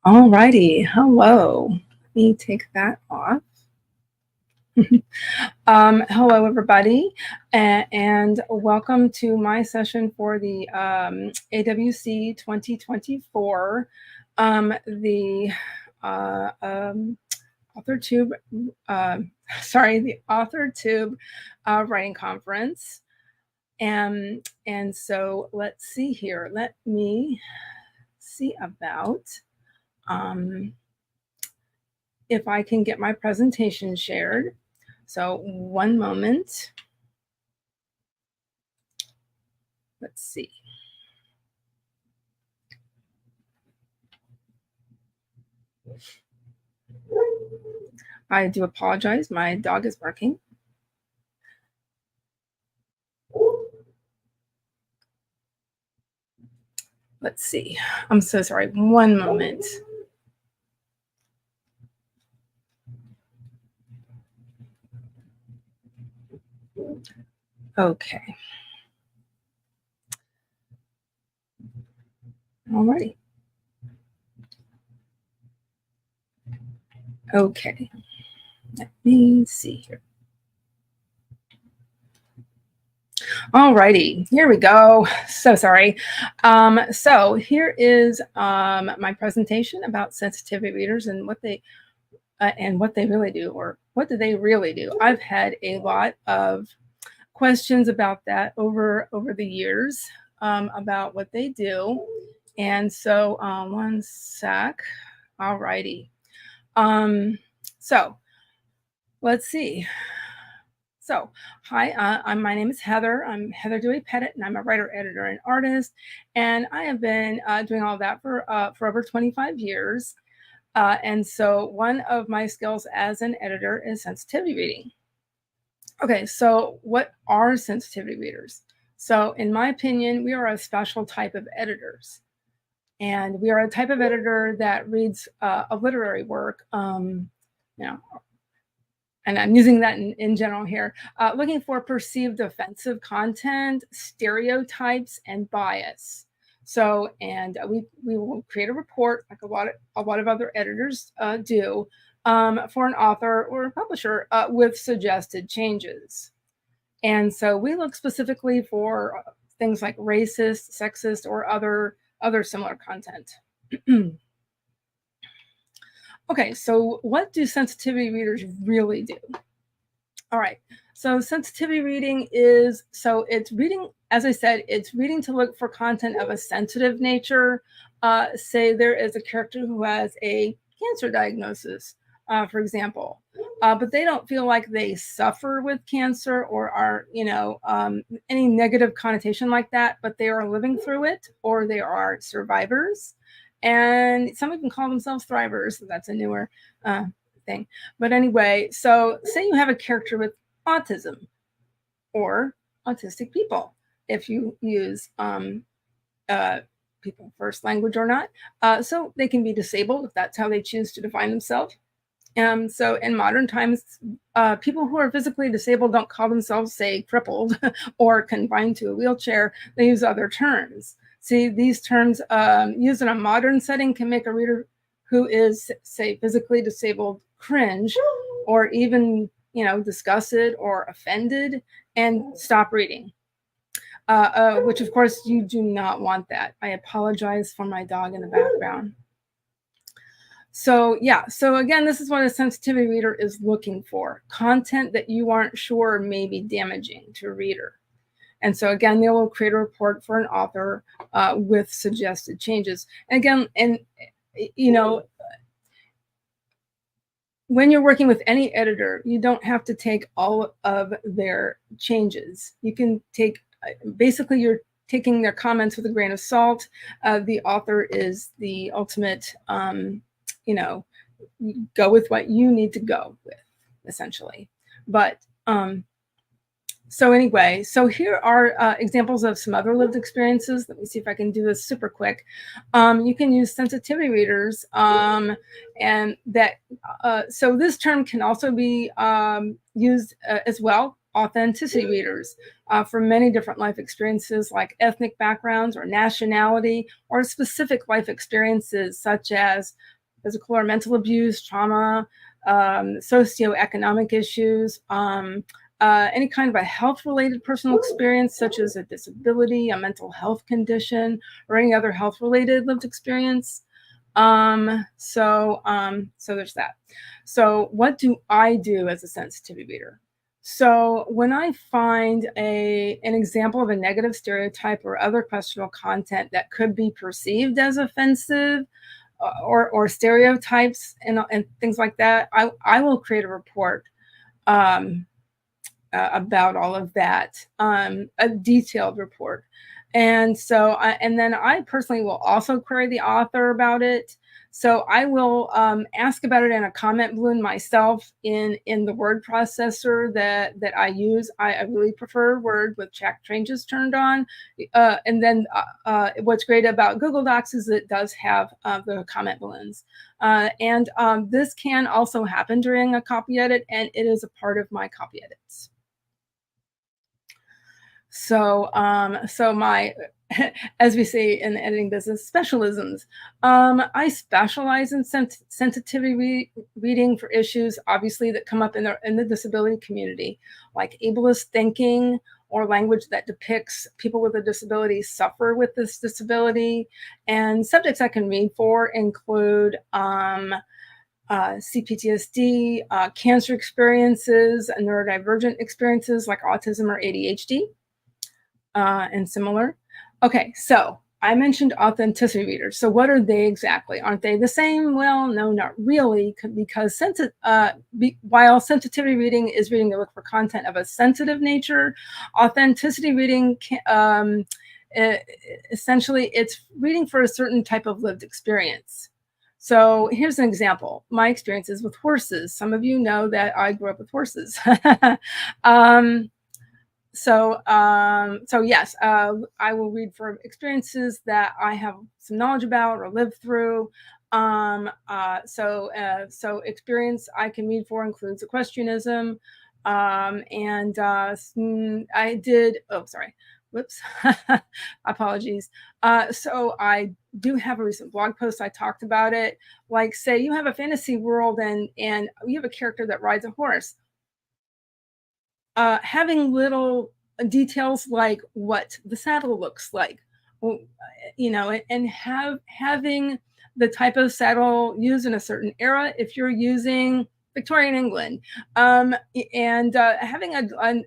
All righty. Hello. Let me take that off. Hello, everybody, and welcome to my session for the AWC 2024, the AuthorTube, the AuthorTube Writing Conference. And so let's see here. Let me see about if I can get my presentation shared. So one moment. Let's see. I do apologize. My dog is barking. Let's see. I'm so sorry. One moment. Okay. Alrighty. Okay. Let me see here. Alrighty, here we go. So sorry. So here is my presentation about sensitivity readers and what they really do, or what do they really do. I've had a lot of questions about that over the years, about what they do. And so one sec. All righty. So let's see. So hi, my name is Heather. I'm Heather Dewey Pettit, and I'm a writer, editor, and artist. And I have been doing all that for over 25 years. And so one of my skills as an editor is sensitivity reading. Okay, so what are sensitivity readers? So in my opinion, we are a special type of editors. And we are a type of editor that reads a literary work, and I'm using that in general here, looking for perceived offensive content, stereotypes, and bias. So, and we will create a report, like a lot of other editors do, for an author or a publisher with suggested changes. And so we look specifically for things like racist, sexist, or other similar content. Okay, so what do sensitivity readers really do? All right, so sensitivity reading is, so it's reading, as I said, it's reading to look for content of a sensitive nature. Say there is a character who has a cancer diagnosis, for example, but they don't feel like they suffer with cancer or are, any negative connotation like that, but they are living through it, or they are survivors. And some even call themselves thrivers. So that's a newer thing. But anyway, so say you have a character with autism or autistic people, if you use people first language or not. So they can be disabled if that's how they choose to define themselves. So in modern times, people who are physically disabled don't call themselves, say, crippled or confined to a wheelchair. They use other terms. See, these terms used in a modern setting can make a reader who is, say, physically disabled cringe, or even, disgusted or offended, and stop reading. Which, of course, you do not want that. I apologize for my dog in the background. So yeah, so again, this is what a sensitivity reader is looking for: content that you aren't sure may be damaging to a reader. And so again, they will create a report for an author with suggested changes. And again, when you're working with any editor, you don't have to take all of their changes. You can take, basically you're taking their comments with a grain of salt. The author is the ultimate, go with what you need to go with, essentially. But so anyway, so here are examples of some other lived experiences. Let me see if I can do this super quick. You can use sensitivity readers, and that, so this term can also be used as well, authenticity readers, for many different life experiences like ethnic backgrounds or nationality, or specific life experiences such as physical or mental abuse, trauma, socioeconomic issues, any kind of a health-related personal experience, such as a disability, a mental health condition, or any other health-related lived experience. So there's that. So what do I do as a sensitivity reader? So when I find an example of a negative stereotype or other questionable content that could be perceived as offensive, or stereotypes and things like that, I will create a report um, about all of that, a detailed report. And then I personally will also query the author about it. So I will ask about it in a comment balloon myself in the word processor that I use. I really prefer Word with chat changes turned on. And then what's great about Google Docs is it does have the comment balloons. And this can also happen during a copy edit, and it is a part of my copy edits. So my, as we say in the editing business, specialisms. I specialize in sensitivity reading for issues, obviously, that come up in the disability community, like ableist thinking, or language that depicts people with a disability suffer with this disability. And subjects I can read for include CPTSD, cancer experiences, neurodivergent experiences like autism or ADHD. And similar. Okay, so I mentioned authenticity readers. So what are they exactly? Aren't they the same? Well, no, not really, because while sensitivity reading is reading to look for content of a sensitive nature, authenticity reading essentially it's reading for a certain type of lived experience. So here's an example. My experiences with horses. Some of you know that I grew up with horses. So yes, I will read for experiences that I have some knowledge about or lived through. So experience I can read for includes equestrianism, and I did. Oh, sorry. Whoops. Apologies. So I do have a recent blog post. I talked about it. Like, say you have a fantasy world and you have a character that rides a horse. Having little details like what the saddle looks like, and having the type of saddle used in a certain era if you're using Victorian England, and having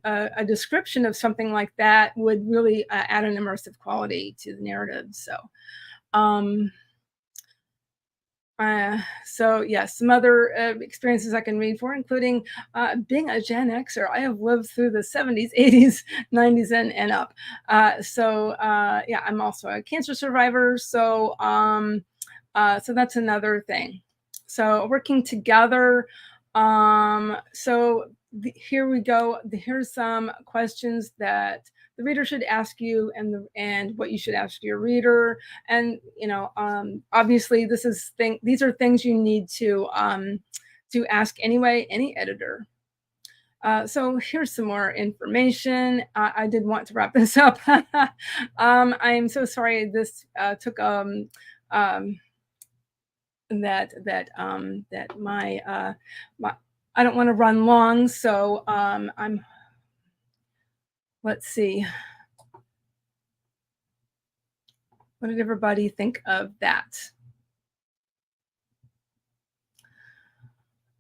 a description of something like that would really add an immersive quality to the narrative. So yes, some other experiences I can read for, including being a Gen Xer. I have lived through the 70s, 80s, 90s, and up. Yeah, I'm also a cancer survivor. So that's another thing. So working together. Here we go. Here's some questions that the reader should ask you, and what you should ask your reader. And obviously these are things you need to ask anyway, any editor. So here's some more information. I did want to wrap this up. I am so sorry this took that my I don't want to run long, so let's see. What did everybody think of that?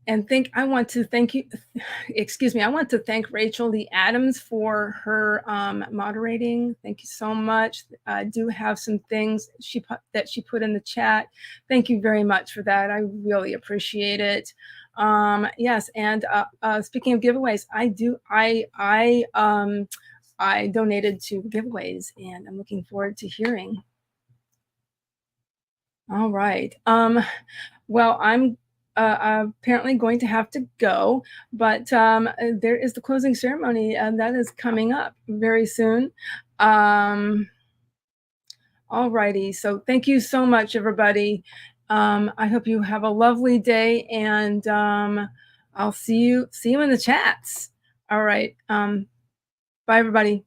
And I want to thank you, excuse me, I want to thank Rachel Lee Adams for her moderating. Thank you so much. I do have some things that she put in the chat. Thank you very much for that. I really appreciate it. Yes, and speaking of giveaways, I donated to giveaways, and I'm looking forward to hearing. All right. Well, I'm apparently going to have to go, but there is the closing ceremony, and that is coming up very soon. All righty. So thank you so much, everybody. I hope you have a lovely day, and I'll see you in the chats. All right. Bye, everybody.